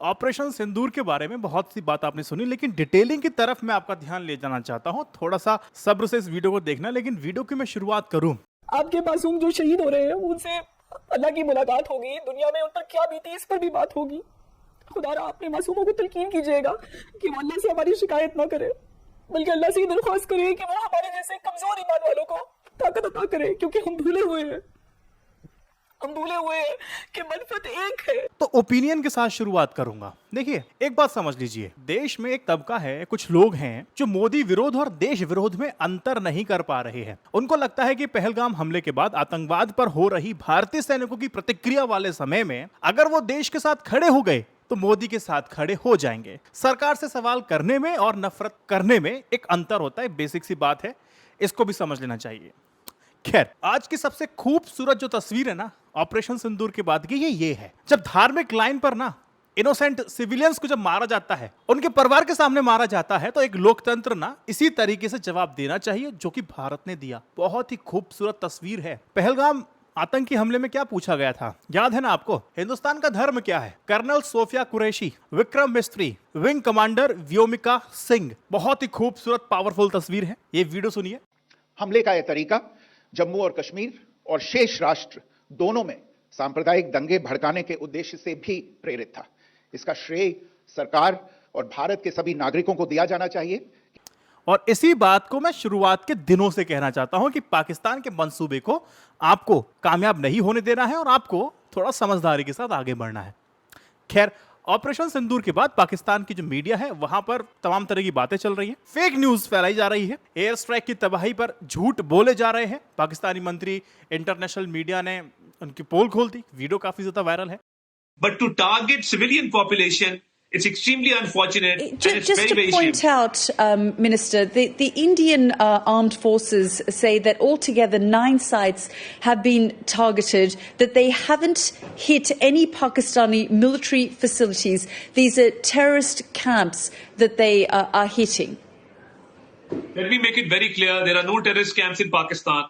Operation सिंदूर के बारे में बहुत सी बात आपने सुनी, लेकिन डिटेलिंग की तरफ मैं आपका ध्यान ले जाना चाहता हूँ। थोड़ा सा सब्र से इस वीडियो को देखना, लेकिन वीडियो की मैं शुरुआत करूँ। आपके मासूम जो शहीद हो रहे हैं उनसे अल्लाह की मुलाकात होगी, दुनिया में उन पर क्या बीती इस पर भी बात होगी। खुदारा अपने मासूमों को तलकीन कीजिएगा कि वो अल्लाह से हमारी शिकायत ना करे, बल्कि अल्लाह से दरख्वास्त करे कि वो हमारे जैसे कमजोर ईमान वालों को ताकत अता करे, क्योंकि हम भूले हुए हैं कि मनफत एक है। तो ओपिनियन के साथ शुरुआत करूंगा। देखिए, एक बात समझ लीजिए, देश में एक तबका है, कुछ लोग हैं जो मोदी विरोध और देश विरोध में अंतर नहीं कर पा रहे हैं। उनको लगता है कि पहलगाम हमले के बाद आतंकवाद पर हो रही भारतीय सैनिकों की प्रतिक्रिया वाले समय में अगर वो देश के साथ खड़े हो गए तो मोदी के साथ खड़े हो जाएंगे। सरकार से सवाल करने में और नफरत करने में एक अंतर होता है, बेसिक सी बात है, इसको भी समझ लेना चाहिए। खैर, आज की सबसे खूबसूरत जो तस्वीर है ना ऑपरेशन सिंदूर के बाद की, ये है जब धार्मिक लाइन पर ना इनोसेंट सिविलियंस को जब मारा जाता है, उनके परिवार के सामने मारा जाता है, तो एक लोकतंत्र ना इसी तरीके से जवाब देना चाहिए जो कि भारत ने दिया। बहुत ही खूबसूरत तस्वीर है। पहलगाम आतंकी हमले में क्या पूछा गया था, याद है ना आपको? हिंदुस्तान का धर्म क्या है? कर्नल सोफिया कुरैशी, विक्रम मिस्त्री, विंग कमांडर व्योमिका सिंह। बहुत ही खूबसूरत पावरफुल तस्वीर है, ये वीडियो सुनिए। हमले का यह तरीका जम्मू और कश्मीर और शेष राष्ट्र दोनों में सांप्रदायिक दंगे भड़काने के उद्देश्य से भी प्रेरित था। इसका श्रेय सरकार और भारत के सभी नागरिकों को दिया जाना चाहिए। और इसी बात को मैं शुरुआत के दिनों से कहना चाहता हूं कि पाकिस्तान के मंसूबे को आपको कामयाब नहीं होने देना है और आपको थोड़ा समझदारी के साथ आगे बढ़ना है। खैर, ऑपरेशन सिंदूर के बाद पाकिस्तान की जो मीडिया है वहां पर तमाम तरह की बातें चल रही है, फेक न्यूज फैलाई जा रही है, एयर स्ट्राइक की तबाही पर झूठ बोले जा रहे हैं। पाकिस्तानी मंत्री इंटरनेशनल मीडिया ने उनकी पोल खोल दी, वीडियो काफी ज्यादा वायरल है। But to target civilian population, it's extremely unfortunate. Just to point out, Minister, the Indian armed forces say that altogether 9 sites have been targeted, that they haven't hit any Pakistani military facilities. These are terrorist camps that they are hitting. Let me make it very clear, there are no terrorist camps in Pakistan.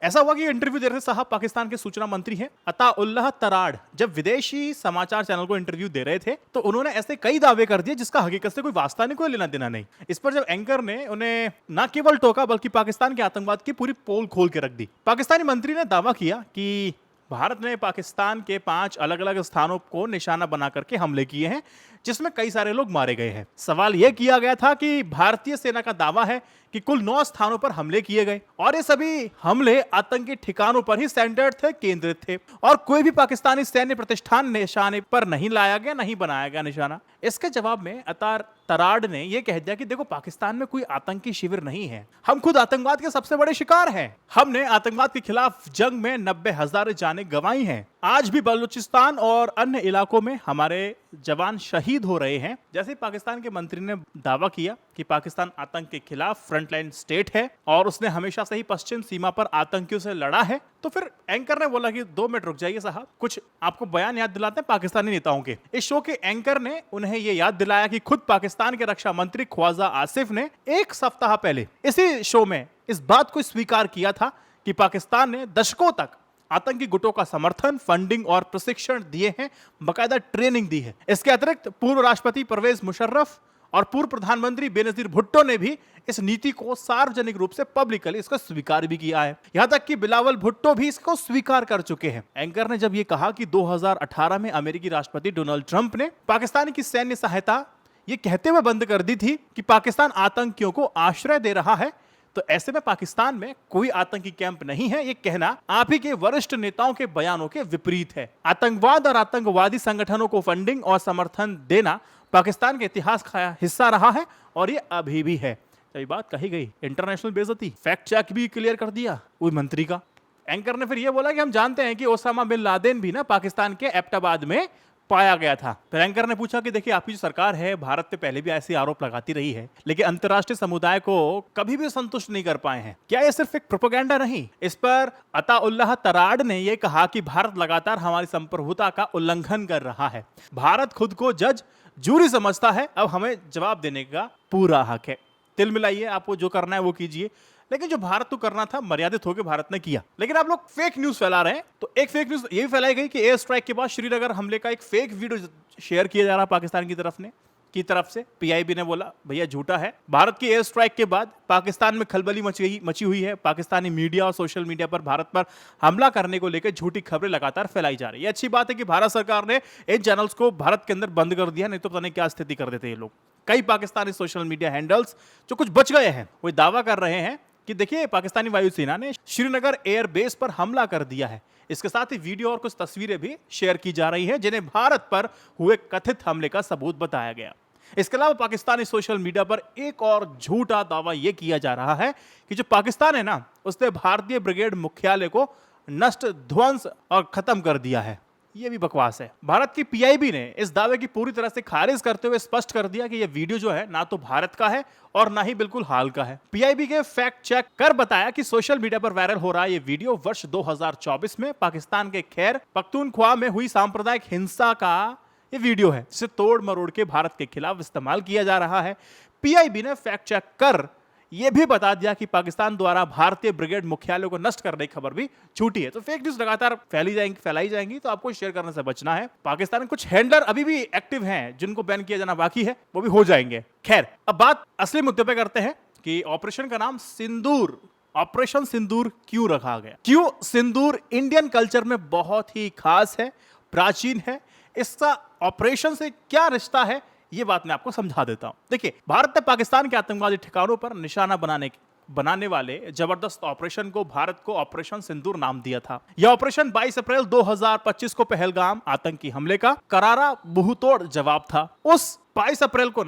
ऐसा हुआ कि interview दे रहे साहब पाकिस्तान के सूचना मंत्री हैं अताउल्लाह तराड़, जब विदेशी समाचार चैनल को इंटरव्यू दे रहे थे तो उन्होंने ऐसे कई दावे कर दिए जिसका हकीकत से कोई वास्ता नहीं, कोई लेना देना नहीं। इस पर जब एंकर ने उन्हें न केवल टोका बल्कि पाकिस्तान के आतंकवाद की पूरी पोल खोल के रख दी। पाकिस्तानी मंत्री ने दावा किया कि भारत ने पाकिस्तान के 5 अलग अलग स्थानों को निशाना बना करके हमले किए हैं, जिसमें कई सारे लोग मारे गए हैं। सवाल यह किया गया था कि भारतीय सेना का दावा है कि कुल 9 स्थानों पर हमले किए गए और ये सभी हमले आतंकी ठिकानों पर ही सेंटर्ड थे, केंद्रित थे, और कोई भी पाकिस्तानी सैन्य प्रतिष्ठान निशाने पर नहीं लाया गया, नहीं बनाया गया निशाना। इसके जवाब में अतार तराड़ ने यह कह दिया कि देखो, पाकिस्तान में कोई आतंकी शिविर नहीं है, हम खुद आतंकवाद के सबसे बड़े शिकार हैं। हमने आतंकवाद के खिलाफ जंग में 90,000 जानें गंवाई हैं। आज भी बलूचिस्तान और अन्य इलाकों में हमारे जवान शहीद हो रहे हैं। जैसे पाकिस्तान के मंत्री ने दावा किया कि पाकिस्तान आतंक के खिलाफ फ्रंटलाइन स्टेट है और उसने हमेशा से ही पश्चिम सीमा पर आतंकियों से लड़ा है, तो फिर एंकर ने बोला कि 2 मिनट रुक जाइए साहब, कुछ आपको बयान याद दिलाते हैं पाकिस्तानी नेताओं के। इस शो के एंकर ने उन्हें यह याद दिलाया कि खुद पाकिस्तान के रक्षा मंत्री ख्वाजा आसिफ ने 1 सप्ताह पहले इसी शो में इस बात को स्वीकार किया था कि पाकिस्तान ने दशकों तक आतंकी गुटों का समर्थन, फंडिंग और प्रशिक्षण दिए हैं, बकायदा ट्रेनिंग दी है। इसके अतिरिक्त पूर्व राष्ट्रपति परवेज मुशर्रफ और पूर्व प्रधानमंत्री बेनजीर भुट्टो ने भी इस नीति को सार्वजनिक रूप से पब्लिकली इसको स्वीकार भी किया है। यहां तक कि बिलावल भुट्टो भी इसको स्वीकार कर चुके हैं। एंकर ने जब ये कहा कि 2018 में अमेरिकी राष्ट्रपति डोनाल्ड ट्रंप ने पाकिस्तान की सैन्य सहायता ये कहते हुए बंद कर दी थी कि पाकिस्तान आतंकियों को आश्रय दे रहा है, तो ऐसे में पाकिस्तान में कोई आतंकी कैंप नहीं है, ये कहना आप ही के वरिष्ठ नेताओं के बयानों के विपरीत है। आतंकवाद और आतंकवादी संगठनों को फंडिंग और समर्थन देना पाकिस्तान के इतिहास का हिस्सा रहा है और ये अभी भी है। तो ये बात कही गई, इंटरनेशनल बेइज्जती, फैक्ट चेक भी क्लियर कर दिया कोई मंत्री का। एंकर ने फिर ये बोला कि हम जानते हैं कि ओसामा बिन लादेन भी ना पाकिस्तान के एबटाबाद में पाया गया था। फिर एंकर ने पूछा कि देखिए, आपकी जो सरकार है भारत पे पहले भी ऐसे आरोप लगाती रही है, लेकिन अंतर्राष्ट्रीय समुदाय को कभी भी संतुष्ट नहीं कर पाए हैं, क्या ये सिर्फ एक प्रोपेगेंडा नहीं? इस पर अताउल्लाह तराड़ ने यह कहा कि भारत लगातार हमारी संप्रभुता का उल्लंघन कर रहा है। भारत खुद को जज जूरी समझता है, अब हमें जवाब देने का पूरा हक है। तिल मिलाइए, आपको जो करना है वो कीजिए, लेकिन जो भारत को करना था मर्यादित होकर भारत ने किया। लेकिन आप लोग फेक न्यूज फैला रहे हैं, तो एक फेक न्यूज ये भी फैलाई गई कि एयर स्ट्राइक के बाद श्रीनगर हमले का एक फेक वीडियो शेयर किया जा रहा पाकिस्तान की तरफ से। पीआईबी ने बोला भैया झूठा है। भारत की एयर स्ट्राइक के बाद पाकिस्तान में खलबली मची हुई है। पाकिस्तानी मीडिया और सोशल मीडिया पर भारत पर हमला करने को लेकर झूठी खबरें लगातार फैलाई जा रही है। अच्छी बात है कि भारत सरकार ने इन चैनल्स को भारत के अंदर बंद कर दिया, नहीं तो पता नहीं क्या स्थिति कर देते ये लोग। कई पाकिस्तानी सोशल मीडिया हैंडल्स जो कुछ बच गए हैं वो दावा कर रहे हैं कि देखिए पाकिस्तानी वायुसेना ने श्रीनगर एयरबेस पर हमला कर दिया है। इसके साथ ही वीडियो और कुछ तस्वीरें भी शेयर की जा रही हैं जिन्हें भारत पर हुए कथित हमले का सबूत बताया गया। इसके अलावा पाकिस्तानी सोशल मीडिया पर एक और झूठा दावा यह किया जा रहा है कि जो पाकिस्तान है ना, उसने भारतीय ब्रिगेड मुख्यालय को नष्ट, ध्वंस और खत्म कर दिया है। यह भी बकवास है। भारत की पीआईबी ने इस दावे की पूरी तरह से खारिज करते हुए स्पष्ट कर दिया कि यह वीडियो जो है ना तो भारत का है और ना ही बिल्कुल हाल का है। पीआईबी के फैक्ट चेक कर बताया कि सोशल मीडिया पर वायरल हो रहा यह वीडियो वर्ष 2024 में पाकिस्तान के खैर पख्तूनख्वा में हुई सांप्रदायिक हिंसा का ये वीडियो है, जिसे तोड़ मरोड़ के भारत के खिलाफ इस्तेमाल किया जा रहा है। पीआईबी ने फैक्ट चेक कर यह भी बता दिया कि पाकिस्तान द्वारा भारतीय ब्रिगेड मुख्यालय को नष्ट करने की खबर भी झूठी है। तो फेक न्यूज लगातार फैलाई जाएंगी, तो आपको शेयर करने से बचना है। पाकिस्तान के कुछ हैंडलर अभी भी एक्टिव हैं जिनको बैन किया जाना बाकी है, वो भी हो जाएंगे। खैर, अब बात असली मुद्दे पे करते हैं कि ऑपरेशन का नाम सिंदूर, ऑपरेशन सिंदूर क्यों रखा गया। क्यों सिंदूर इंडियन कल्चर में बहुत ही खास है, प्राचीन है। इसका ऑपरेशन से क्या रिश्ता है, यह बात मैं आपको समझा देता हूं। देखिए, भारत ने पाकिस्तान के आतंकवादी ठिकानों पर निशाना बनाने वाले जबरदस्त ऑपरेशन को भारत को ऑपरेशन सिंदूर नाम दिया था। यह ऑपरेशन 22 अप्रैल 2025 को पहलगाम आतंकी हमले का करारा मुंहतोड़ जवाब था। उस 22 अप्रैल को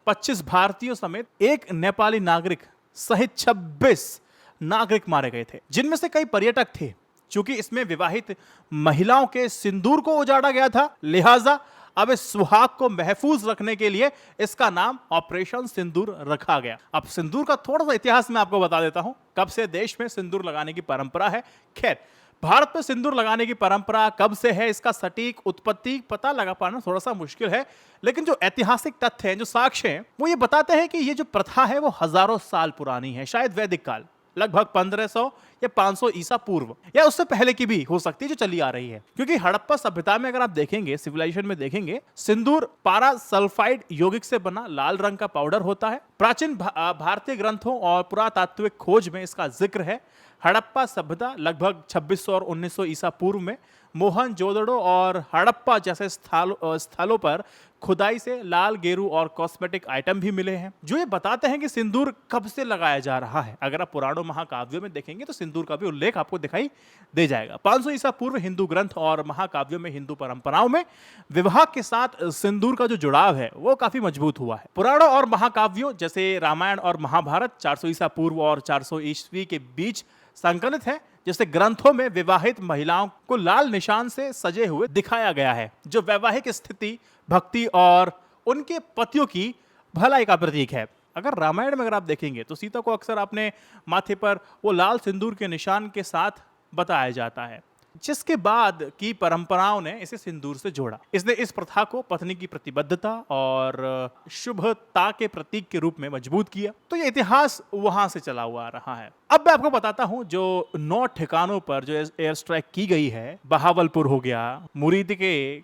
25 भारतीयों समेत एक नेपाली नागरिक सहित 26 नागरिक मारे गए थे, जिनमें से कई पर्यटक थे। चूंकि इसमें विवाहित महिलाओं के सिंदूर को उजाड़ा गया था, लिहाजा अब इस सुहाग को महफूज रखने के लिए इसका नाम ऑपरेशन सिंदूर रखा गया। अब सिंदूर का थोड़ा सा इतिहास मैं आपको बता देता हूं, कब से देश में सिंदूर लगाने की परंपरा है। खैर, भारत में सिंदूर लगाने की परंपरा कब से है, इसका सटीक उत्पत्ति पता लगा पाना थोड़ा सा मुश्किल है, लेकिन जो ऐतिहासिक तथ्य हैं, जो साक्ष्य हैं, वो ये बताते हैं कि ये जो प्रथा है वो हजारों साल पुरानी है। शायद वैदिक काल, लगभग 1500 या 500 ईसा पूर्व या उससे पहले की भी हो सकती है, जो चली आ रही है। क्योंकि हड़प्पा सभ्यता में अगर आप देखेंगे, सिविलाइजेशन में देखेंगे, सिंदूर पारा सल्फाइड यौगिक से बना लाल रंग का पाउडर होता है। प्राचीन भारतीय ग्रंथों और पुरातात्विक खोज में इसका जिक्र है। हड़प्पा सभ्यता लगभग 2600 और 1900 ईसा पूर्व में मोहनजोदड़ो और हड़प्पा जैसे स्थलों पर खुदाई से लाल, गेरू और कॉस्मेटिक आइटम भी मिले हैं, जो ये बताते हैं कि सिंदूर कब से लगाया जा रहा है। अगर आप पुराणों महाकाव्यों में देखेंगे तो सिंदूर का भी उल्लेख आपको दिखाई दे जाएगा। 500 ईसा पूर्व हिंदू ग्रंथ और महाकाव्यों में, हिंदू परंपराओं में विवाह के साथ सिंदूर का जो जुड़ाव है वो काफी मजबूत हुआ है। पुराणों और महाकाव्यों जैसे रामायण और महाभारत 400 ईसा पूर्व और 400 ईस्वी के बीच संकलित है, जैसे ग्रंथों में विवाहित महिलाओं को लाल निशान से सजे हुए दिखाया गया है, जो वैवाहिक स्थिति, भक्ति और उनके पतियों की भलाई का प्रतीक है। अगर रामायण में अगर आप देखेंगे तो सीता को अक्सर अपने माथे पर वो लाल सिंदूर के निशान के साथ बताया जाता है, जिसके बाद की परंपराओं ने इसे सिंदूर से जोड़ा। इसने इस प्रथा को पत्नी की प्रतिबद्धता और शुभता के प्रतीक के रूप में मजबूत किया। तो ये इतिहास वहां से चला हुआ आ रहा है। अब मैं आपको बताता हूं, जो 9 ठिकानों पर जो एयर स्ट्राइक की गई है, बहावलपुर हो गया, मुरीद के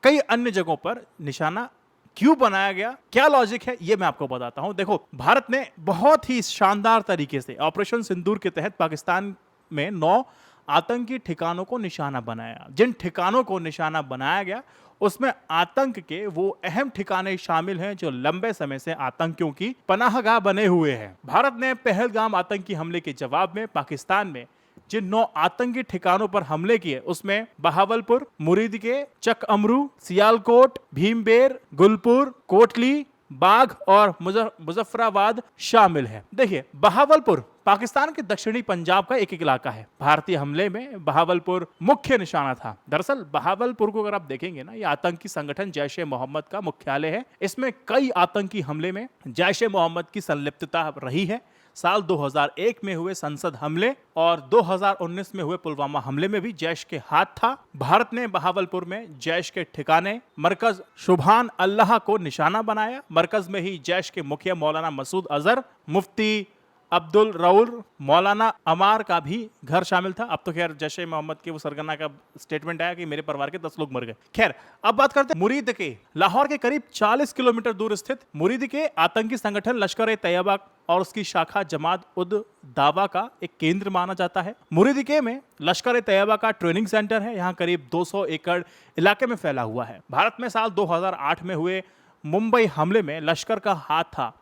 कई अन्य जगहों पर निशाना क्यों बनाया गया, क्या लॉजिक है, ये मैं आपको बताता हूं। देखो, भारत ने बहुत ही शानदार तरीके से ऑपरेशन सिंदूर के तहत पाकिस्तान में 9 आतंकी ठिकानों को निशाना बनाया। जिन ठिकानों को निशाना बनाया गया उसमें आतंक के वो अहम ठिकाने शामिल हैं जो लंबे समय से आतंकियों की पनाहगाह बने हुए हैं। भारत ने पहलगाम आतंकी हमले के जवाब में पाकिस्तान में जिन 9 आतंकी ठिकानों पर हमले किए उसमें बहावलपुर, मुरीद के, चक अमरू, सियालकोट, भीमबेर, गुलपुर, कोटली, बाघ और मुजफ्फराबाद शामिल है। देखिए, बहावलपुर पाकिस्तान के दक्षिणी पंजाब का एक इलाका है। भारतीय हमले में बहावलपुर मुख्य निशाना था। दरअसल बहावलपुर को अगर आप देखेंगे ना, ये आतंकी संगठन जैश ए मोहम्मद का मुख्यालय है। इसमें कई आतंकी हमले में जैश ए मोहम्मद की संलिप्तता रही है। साल 2001 में हुए संसद हमले और 2019 में हुए पुलवामा हमले में भी जैश के हाथ था। भारत ने बहावलपुर में जैश के ठिकाने मरकज सुभान अल्लाह को निशाना बनाया। मरकज में ही जैश के मुखिया मौलाना मसूद अजहर, मुफ्ती अब्दुल रऊल मौलाना अमार का भी घर शामिल था। अब तो खैर जैश ए मोहम्मद के वो सरगना का स्टेटमेंट आया कि मेरे परिवार के 10 लोग मर गए। खैर अब बात करते हैं मुरीद के। लाहौर के करीब 40 किलोमीटर दूर स्थित मुरीद के आतंकी संगठन लश्कर ए तैयबा और उसकी शाखा जमात उद दावा का एक केंद्र माना जाता है। मुरीदिके में लश्कर ए तैयबा का ट्रेनिंग सेंटर है। यहाँ करीब 200 एकड़ इलाके में फैला हुआ है। भारत में साल 2008 में हुए मुंबई हमले में लश्कर का हाथ था।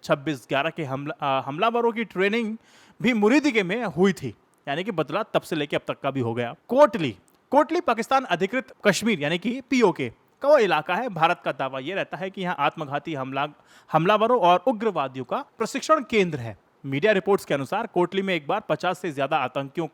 26/11 के हमलावरों की ट्रेनिंग भी मुरीदिके में हुई थी, यानी कि बदला तब से लेके अब तक का भी हो गया। कोटली पाकिस्तान अधिकृत कश्मीर यानी कि पीओके का वो इलाका है। भारत का दावा यह रहता है कि यहाँ आत्मघाती हमलावरों और उग्रवादियों का प्रशिक्षण केंद्र है। मीडिया रिपोर्ट्स के अनुसार कोटली में एक बार 50 से ज्यादा आतंकियों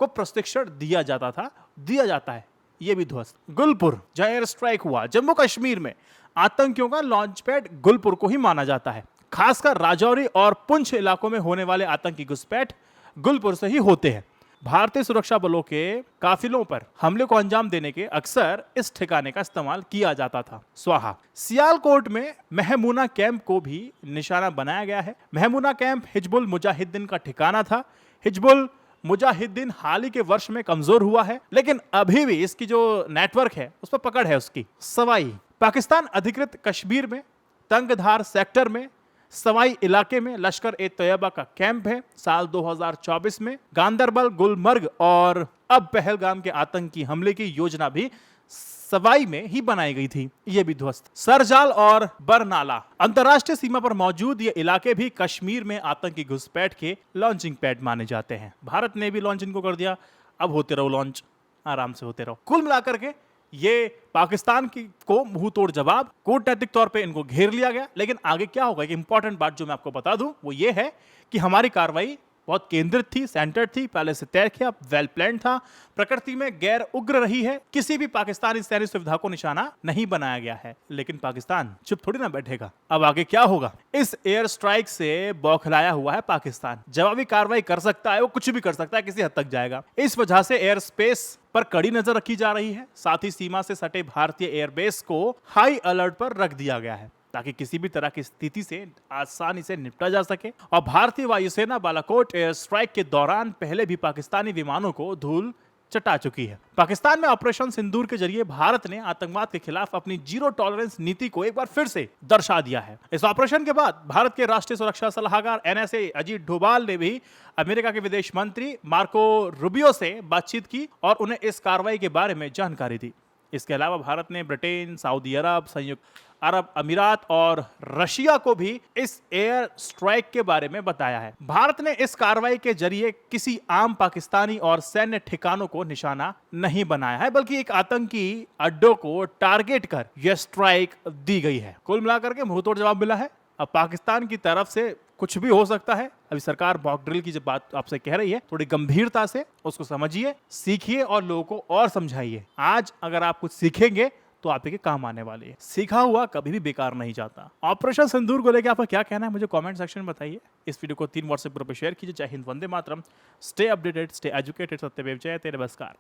को प्रशिक्षण दिया जाता है। ये भी ध्वस्त। गुलपुर जहां एयर स्ट्राइक हुआ, जम्मू कश्मीर में आतंकियों का लॉन्च पैड गुलपुर को ही माना जाता है। खासकर राजौरी और पुंछ इलाकों में होने वाले आतंकी घुसपैठ गुलपुर से ही होते हैं। भारतीय सुरक्षा बलों के काफिलों पर हमले को अंजाम देने के अक्सर इस ठिकाने का इस्तेमाल किया जाता था। स्वाहा सियालकोट में महमूना कैंप को भी निशाना बनाया गया है। महमूना कैंप हिजबुल मुजाहिदीन का ठिकाना था। हिजबुल मुजाहिदीन हाल ही के वर्ष में कमजोर हुआ है, लेकिन अभी भी इसकी जो नेटवर्क है उस पर पकड़ है उसकी। सवाई पाकिस्तान अधिकृत कश्मीर में तंगधार सेक्टर में सवाई इलाके में लश्कर ए तैयबा का कैंप है। साल 2024 में गांदरबल, गुलमर्ग और अब पहलगाम के आतंकी हमले की योजना भी सवाई में ही बनाई गई थी। यह भी ध्वस्त। सरजाल और बरनाला अंतर्राष्ट्रीय सीमा पर मौजूद ये इलाके भी कश्मीर में आतंकी घुसपैठ के लॉन्चिंग पैड माने जाते हैं। भारत ने भी लॉन्च इनको कर दिया। अब होते रहो लॉन्च, आराम से होते रहो। कुल मिलाकर के ये पाकिस्तान को मुंह तोड़ जवाब, कूटनैतिक तौर पे इनको घेर लिया गया। लेकिन आगे क्या होगा, एक इंपॉर्टेंट बात जो मैं आपको बता दूं वो ये है कि हमारी कार्रवाई बहुत केंद्रित थी, सेंटर्ड थी, पहले से तय किया, वेल प्लान था, प्रकृति में गैर उग्र रही है। किसी भी पाकिस्तानी सैन्य सुविधा को निशाना नहीं बनाया गया है। लेकिन पाकिस्तान चुप थोड़ी ना बैठेगा। अब आगे क्या होगा, इस एयर स्ट्राइक से बौखलाया हुआ है पाकिस्तान। जवाबी कार्रवाई कर सकता है, वो कुछ भी कर सकता है, किसी हद तक जाएगा। इस वजह से एयर स्पेस पर कड़ी नजर रखी जा रही है। साथ ही सीमा से सटे भारतीय एयरबेस को हाई अलर्ट पर रख दिया गया है ताकि किसी भी तरह की स्थिति से आसानी से निपटा जा सके। और भारतीय वायुसेना बालाकोट एयर स्ट्राइक के दौरान पहले भी पाकिस्तानी विमानों को धूल चटा चुकी है। पाकिस्तान में ऑपरेशन सिंदूर के जरिए भारत ने आतंकवाद के खिलाफ अपनी जीरो टॉलरेंस नीति को एक बार फिर से दर्शा दिया है। इस ऑपरेशन के बाद भारत के राष्ट्रीय सुरक्षा सलाहकार NSA अजीत डोभाल ने भी अमेरिका के विदेश मंत्री मार्को रूबियो से बातचीत की और उन्हें इस कार्रवाई के बारे में जानकारी दी। इसके अलावा भारत ने ब्रिटेन, सऊदी अरब, संयुक्त अरब अमीरात और रशिया को भी इस एयर स्ट्राइक के बारे में बताया है। भारत ने इस कार्रवाई के जरिए किसी आम पाकिस्तानी और सैन्य ठिकानों को निशाना नहीं बनाया है, बल्कि एक आतंकी अड्डों को टारगेट कर यह स्ट्राइक दी गई है। कुल मिलाकर के मुंहतोड़ जवाब मिला है। अब पाकिस्तान की तरफ से कुछ भी हो सकता है। अभी सरकार मॉक ड्रिल की जब बात आपसे कह रही है, थोड़ी गंभीरता से उसको समझिए, सीखिए और लोगों को और समझाइए। आज अगर आप कुछ सीखेंगे तो आपके काम आने वाली है। सीखा हुआ कभी भी बेकार नहीं जाता। ऑपरेशन सिंदूर को लेकर आपका क्या कहना है, मुझे कमेंट सेक्शन में बताइए। इस वीडियो को 3 व्हाट्सएप ग्रुप पर शेयर कीजिए। जय हिंद, वंदे मातरम। Stay updated, stay educated. सत्यमेव जयते। नमस्कार।